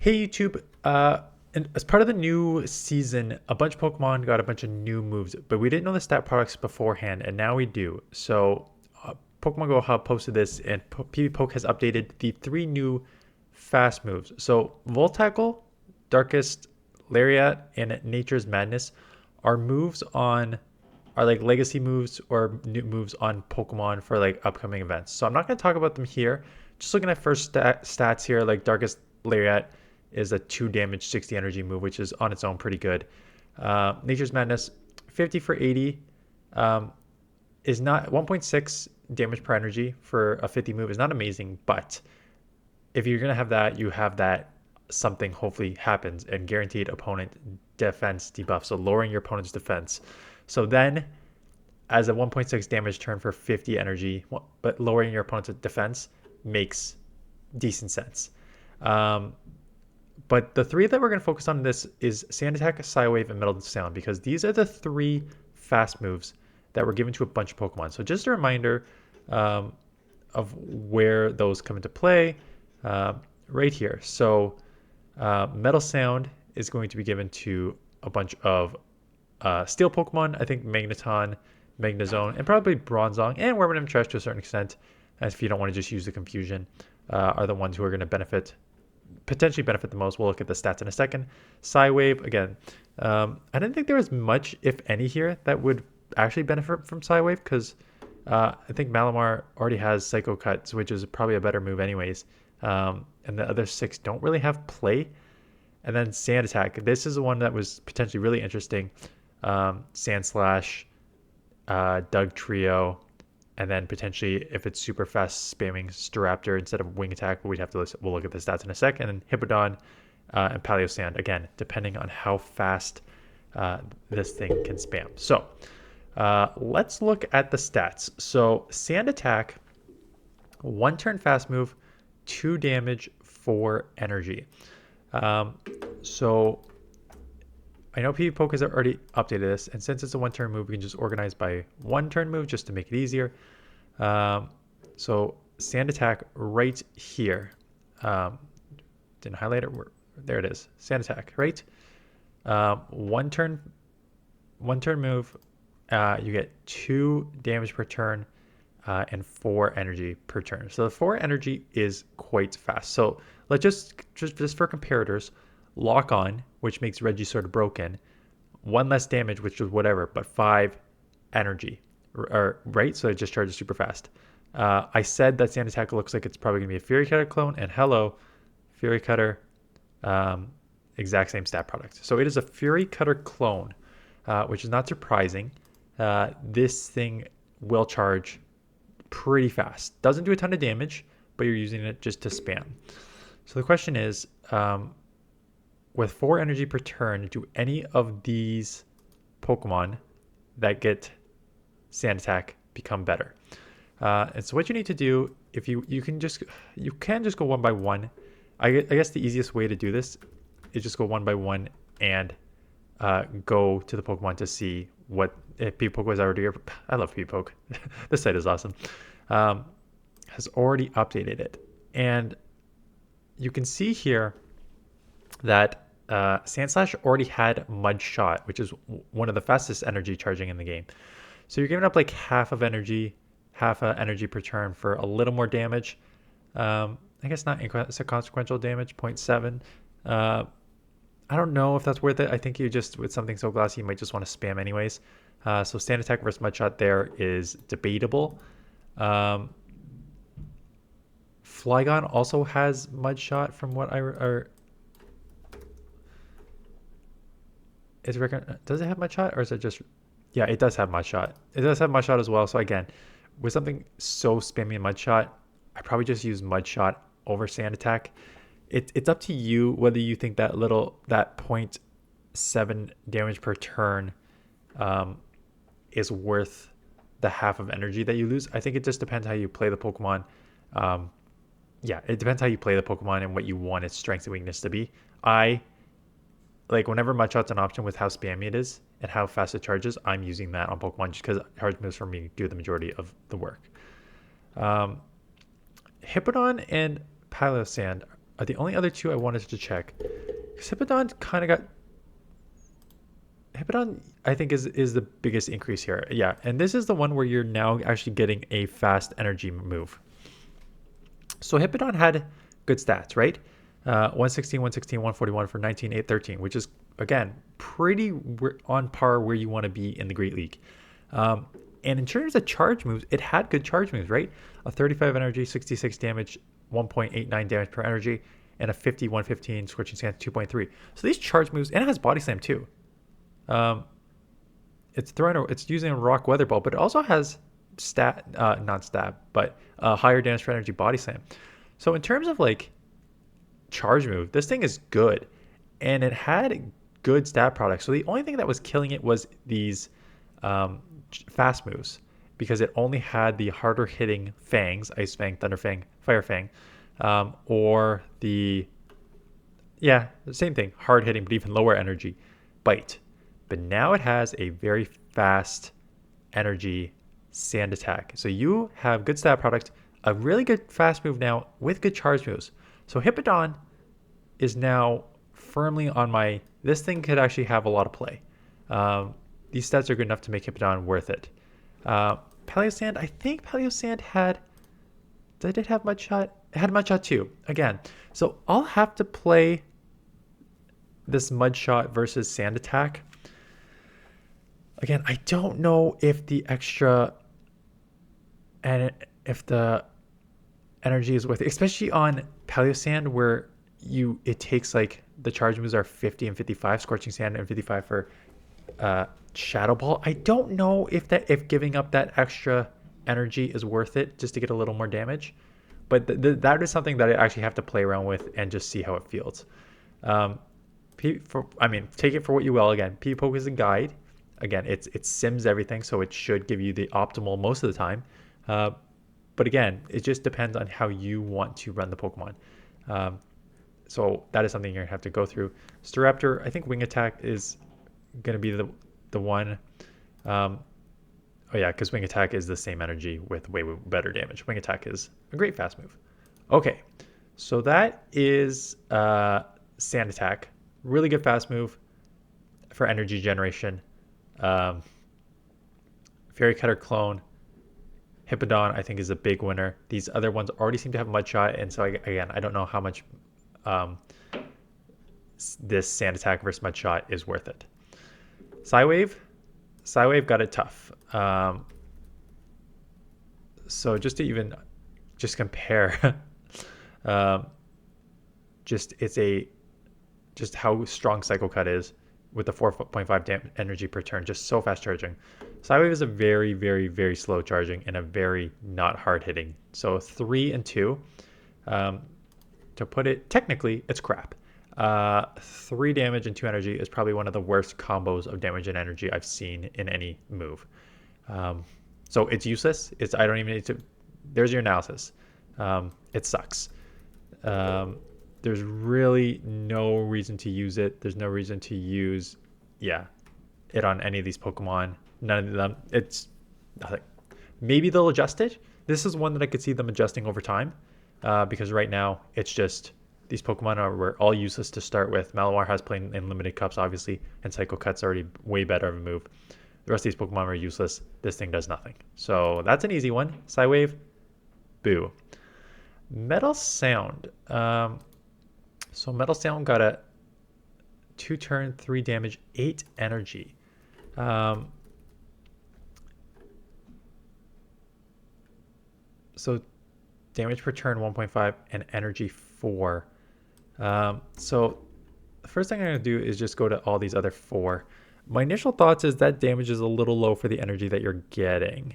Hey YouTube, and as part of the new season, a bunch of Pokemon got a bunch of new moves, but we didn't know the stat products beforehand, and now we do. So, Pokemon Go Hub posted this, and PvPoke has updated the three new fast moves. So, Volt Tackle, Darkest, Lariat, and Nature's Madness are moves on are like legacy moves or new moves on Pokemon for like upcoming events. So I'm not going to talk about them here. Just looking at first stats here, like Darkest Lariat is a 2 damage, 60 energy move, which is on its own pretty good. Nature's Madness, 50 for 80, is not 1.6 damage per energy for a 50 move is not amazing, but if you're gonna have that, you have that something hopefully happens and guaranteed opponent defense debuff, so lowering your opponent's defense. So then, as a 1.6 damage turn for 50 energy, but lowering your opponent's defense makes decent sense. Um, but the three that we're going to focus on in this is Sand Attack, Psywave, and Metal Sound because these are the three fast moves that were given to a bunch of Pokemon. So just a reminder um, of where those come into play uh, right here. So Metal Sound is going to be given to a bunch of Steel Pokemon. I think Magneton, Magnezone, and probably Bronzong, and Wormadam Trash to a certain extent, as if you don't want to just use the confusion, are the ones who are going to potentially benefit the most. We'll look at the stats in a second. Psywave, again, I didn't think there was much, if any, here that would actually benefit from Psywave because I think Malamar already has Psycho Cuts, which is probably a better move anyways. And the other six don't really have play. And then Sand Attack. This is the one that was potentially really interesting. Sand Slash, Doug Trio, and then potentially if it's super fast spamming Staraptor instead of Wing Attack, we'd have to we'll look at the stats in a second. And Hippowdon and Paleo Sand, again, depending on how fast this thing can spam. So let's look at the stats. So Sand Attack, 1 turn fast move, 2 damage, 4 energy. So I know PvPoke has already updated this, and since it's a 1 turn move, we can just organize by 1 turn move just to make it easier. So Sand Attack right here. Didn't highlight it. There it is. Sand Attack, right? 1 turn move. You get 2 damage per turn and 4 energy per turn. So the 4 energy is quite fast. So let's just for comparators, Lock On, which makes Reggie sort of broken, 1 less damage, which is whatever, but 5 energy, right? So it just charges super fast. I said that Sand Attack looks like it's probably gonna be a Fury Cutter clone, and hello, Fury Cutter, exact same stat product. So it is a Fury Cutter clone, which is not surprising. This thing will charge pretty fast. Doesn't do a ton of damage, but you're using it just to spam. So the question is, with 4 energy per turn, do any of these Pokemon that get Sand Attack become better? And so what you need to do, if you can just go one by one. I guess the easiest way to do this is just go one by one and go to the Pokemon to see what if PvPoke was already. I love PvPoke. This site is awesome. Has already updated it, and you can see here that Sandslash already had Mud Shot, which is one of the fastest energy charging in the game. So you're giving up like half an energy per turn for a little more damage. I guess not consequential damage, 0.7. I don't know if that's worth it. I think you just, with something so glassy, you might just want to spam anyways. So Sand Attack versus Mud Shot there is debatable. Flygon also has Mud Shot from what does it have Mud Shot or is it just, yeah, it does have Mud Shot. It does have Mud Shot as well. So again, with something so spammy Mud Shot, I probably just use Mud Shot over Sand Attack. It's up to you whether you think that 0.7 damage per turn is worth the half of energy that you lose. I think it just depends how you play the Pokemon. Yeah, it depends how you play the Pokemon and what you want its strength and weakness to be. Like whenever Mud Shot's an option with how spammy it is and how fast it charges, I'm using that on Pokemon just because hard moves for me do the majority of the work. Hippowdon and Paleo Sand are the only other two I wanted to check. Because Hippowdon kind of got... Hippowdon, I think, is the biggest increase here. Yeah, and this is the one where you're now actually getting a fast energy move. So Hippowdon had good stats, right? 116, 116, 141 for 19, 8, 13, which is, again, pretty on par where you want to be in the Great League. And in terms of charge moves, it had good charge moves, right? A 35 energy, 66 damage, 1.89 damage per energy, and a 50, 115 Scorching Stance, 2.3. So these charge moves, and it has Body Slam too. It's using a Rock Weather Ball, but it also has not stab, but higher damage per energy Body Slam. So in terms of like charge move, this thing is good, and it had good stat products. So the only thing that was killing it was these fast moves, because it only had the harder hitting Fangs, Ice Fang, Thunder Fang, Fire Fang, or the same thing, hard hitting but even lower energy Bite. But now it has a very fast energy Sand Attack. So you have good stat product, a really good fast move now with good charge moves. So Hippowdon is now firmly on my... This thing could actually have a lot of play. These stats are good enough to make Hippowdon worth it. Paleosand, I think Paleosand had... Did it have Mudshot? It had Mudshot too. Again, so I'll have to play this Mudshot versus Sand Attack. Again, I don't know if the extra... and if the energy is worth it, especially on Paleosand, where it takes like the charge moves are 50 and 55, Scorching Sand, and 55 for Shadow Ball. I don't know if giving up that extra energy is worth it just to get a little more damage, but that is something that I actually have to play around with and just see how it feels. Take it for what you will. Again, Poke is a guide. Again, it sims everything, so it should give you the optimal most of the time. But again, it just depends on how you want to run the Pokemon. So that is something you're gonna have to go through. Staraptor, I think Wing Attack is gonna be the one. Because Wing Attack is the same energy with way better damage. Wing Attack is a great fast move. Okay, so that is Sand Attack. Really good fast move for energy generation. Fairy Cutter Clone. Hippowdon, I think, is a big winner. These other ones already seem to have Mudshot, and so I don't know how much this Sand Attack versus Mudshot is worth it. Psywave got it tough. So just to even compare, just how strong Psycho Cut is with the 4.5 energy per turn, just so fast charging. Psywave is a very, very, very slow charging and a very not hard hitting. So 3 and 2, to put it technically, it's crap. 3 damage and 2 energy is probably one of the worst combos of damage and energy I've seen in any move. So it's useless. I don't even need to. There's your analysis. It sucks. There's really no reason to use it. There's no reason to use, it on any of these Pokemon. None of them. It's nothing. Maybe they'll adjust it. This is one that I could see them adjusting over time, because right now it's just these Pokemon were all useless to start with. Malamar has played in limited cups, obviously, and Psycho Cut's already way better of a move. The rest of these Pokemon are useless. This thing does nothing. So that's an easy one. Psywave, boo. Metal Sound. So Metal Sound got a 2 turn, 3 damage, 8 energy. So damage per turn 1.5 and energy 4. So the first thing I'm going to do is just go to all these other 4. My initial thoughts is that damage is a little low for the energy that you're getting.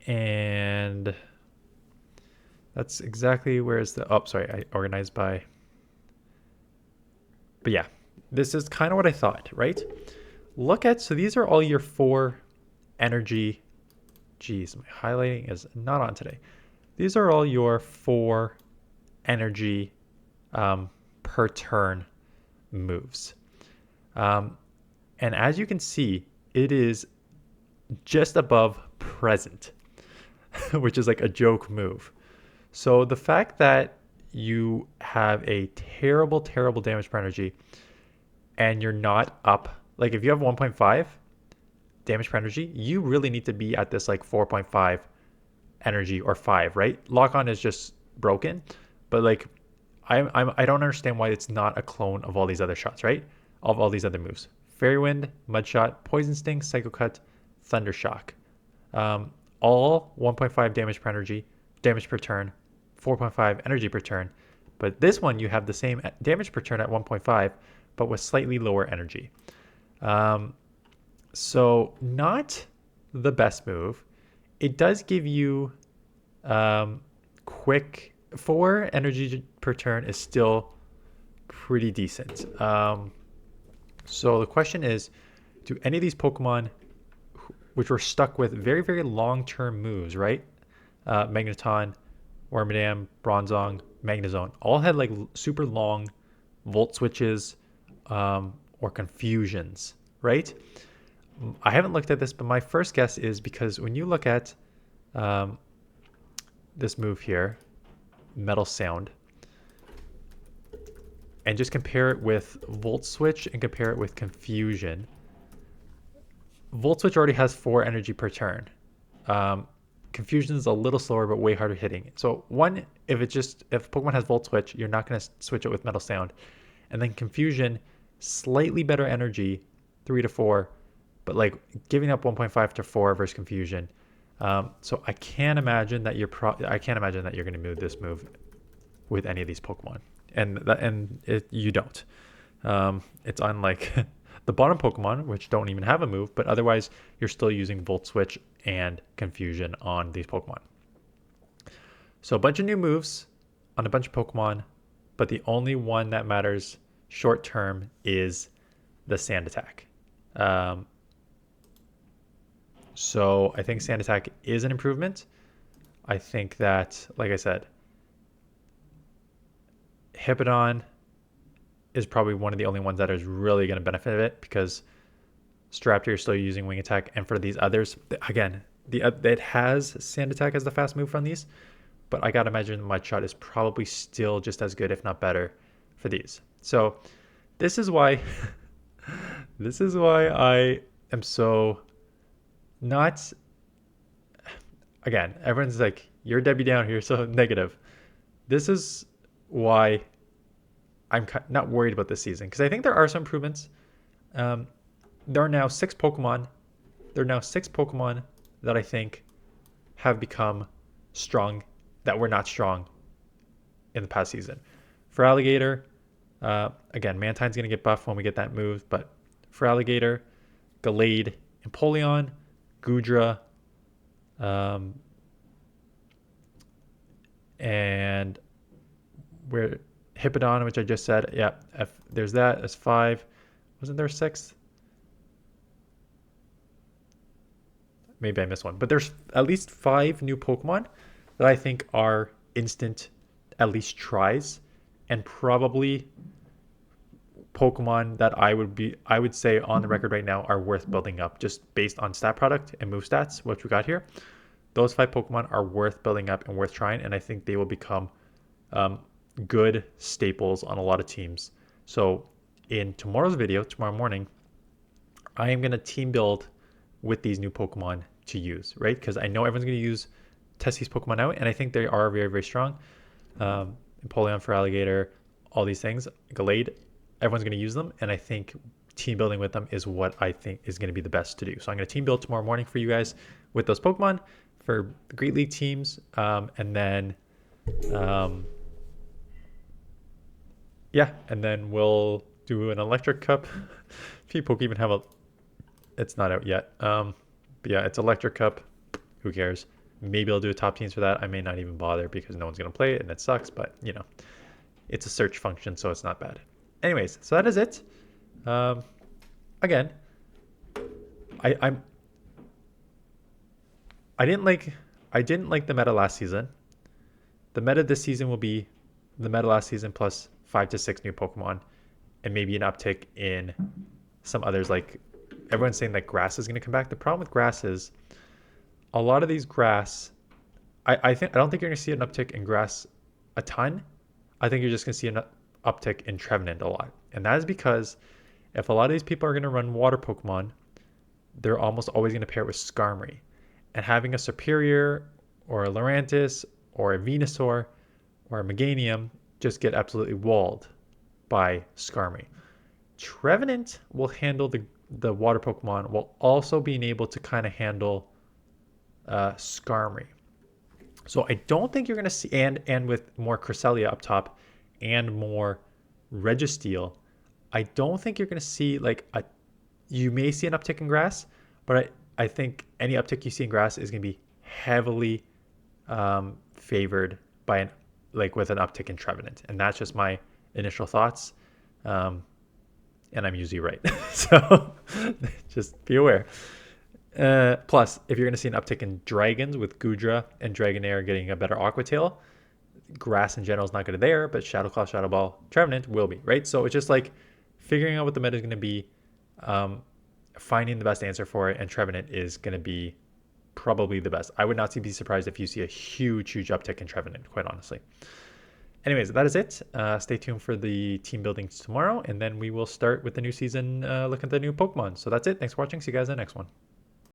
And that's exactly where's the... Oh, sorry, I organized by... But yeah, this is kind of what I thought, right? So these are all your 4 energy... Geez, my highlighting is not on today. These are all your 4 energy per turn moves. And as you can see, it is just above present. which is like a joke move. So the fact that you have a terrible, terrible damage per energy and you're not up, like if you have 1.5 damage per energy, you really need to be at this like 4.5 energy or 5, right? Lock on is just broken, but like I don't understand why it's not a clone of all these other shots, right? Of all these other moves. Fairy Wind, Mud Shot, Poison Sting, Psycho Cut, Thunder Shock. All 1.5 damage per energy, damage per turn, 4.5 energy per turn. But this one, you have the same damage per turn at 1.5, but with slightly lower energy. So not the best move. It does give you quick 4 energy per turn is still pretty decent. So the question is, do any of these Pokemon, which were stuck with very, very long-term moves, right? Magneton, Wormadam, Bronzong, Magnezone, all had like super long Volt Switches or Confusions, right? I haven't looked at this, but my first guess is because when you look at this move here, Metal Sound, and just compare it with Volt Switch and compare it with Confusion, Volt Switch already has 4 energy per turn. Confusion is a little slower, but way harder hitting. So one, if Pokemon has Volt Switch, you're not going to switch it with Metal Sound. And then Confusion, slightly better energy, 3 to 4, but like giving up 1.5 to 4 versus Confusion. So I can't imagine that you're going to move this move with any of these Pokemon, you don't. It's unlike the bottom Pokemon, which don't even have a move, but otherwise you're still using Volt Switch and Confusion on these Pokemon. So a bunch of new moves on a bunch of Pokemon, but the only one that matters short term is the Sand Attack. So I think Sand Attack is an improvement. I think that, like I said, Hippowdon is probably one of the only ones that is really going to benefit of it, because Staraptor is still using Wing Attack, and for these others, again, it has Sand Attack as the fast move from these, but I gotta imagine Mud Shot is probably still just as good, if not better, for these. So this is why I am so not. Again, everyone's like, you're Debbie Down here, so negative. This is why I'm not worried about this season, because I think there are some improvements. There are now 6 Pokemon. That I think have become strong that were not strong in the past season. For Alligator, again, Mantine's going to get buffed when we get that move, but for Alligator, Gallade, Empoleon, Goodra, and where Hippowdon, which I just said, yeah, there's that as 5. Wasn't there a 6th? Maybe I missed one, but there's at least 5 new Pokemon that I think are instant, at least tries, and probably Pokemon that I would say on the record right now are worth building up, just based on stat product and move stats, which we got here. Those 5 Pokemon are worth building up and worth trying, and I think they will become good staples on a lot of teams. So in tomorrow's video, tomorrow morning, I am going to team build with these new Pokemon to use, right? Because I know everyone's going to test these Pokemon out, and I think they are very, very strong. Empoleon for Alligator, all these things. Gallade, everyone's going to use them, and I think team building with them is what I think is going to be the best to do. So I'm going to team build tomorrow morning for you guys with those Pokemon for the Great League teams, and then we'll do an Electric Cup. People even have it's not out yet. But yeah, it's Electric Cup. Who cares? Maybe I'll do a top teams for that. I may not even bother because no one's going to play it and it sucks, but it's a search function, so it's not bad. Anyways, so that is it. Again, I didn't like the meta last season. The meta this season will be the meta last season plus 5 to 6 new Pokemon, and maybe an uptick in some others. Like everyone's saying that grass is going to come back. The problem with grass is a lot of these grass I don't think you're gonna see an uptick in grass a ton. I think you're just gonna see an uptick in Trevenant a lot, and that is because if a lot of these people are gonna run water Pokemon, they're almost always gonna pair it with Skarmory, and having a Superior or a Lurantis or a Venusaur or a Meganium just get absolutely walled by Skarmory. Trevenant will handle the water Pokemon while also being able to kind of handle Skarmory. So I don't think you're going to see, and with more Cresselia up top and more Registeel, I don't think you're going to see like a, you may see an uptick in grass, but I think any uptick you see in grass is going to be heavily favored by an, like with an uptick in Trevenant. And that's just my initial thoughts. And I'm usually right. So just be aware. Plus, if you're going to see an uptick in dragons with Gudra and Dragonair getting a better Aqua Tail, grass in general is not going to there, but Shadow Claw, Shadow Ball, Trevenant will be, right? So it's just like figuring out what the meta is going to be, finding the best answer for it, and Trevenant is going to be probably the best. I would not be surprised if you see a huge uptick in Trevenant, quite honestly. Anyways, that is it. Stay tuned for the team buildings tomorrow, and then we will start with the new season, looking at the new Pokemon. So that's it. Thanks for watching. See you guys in the next one.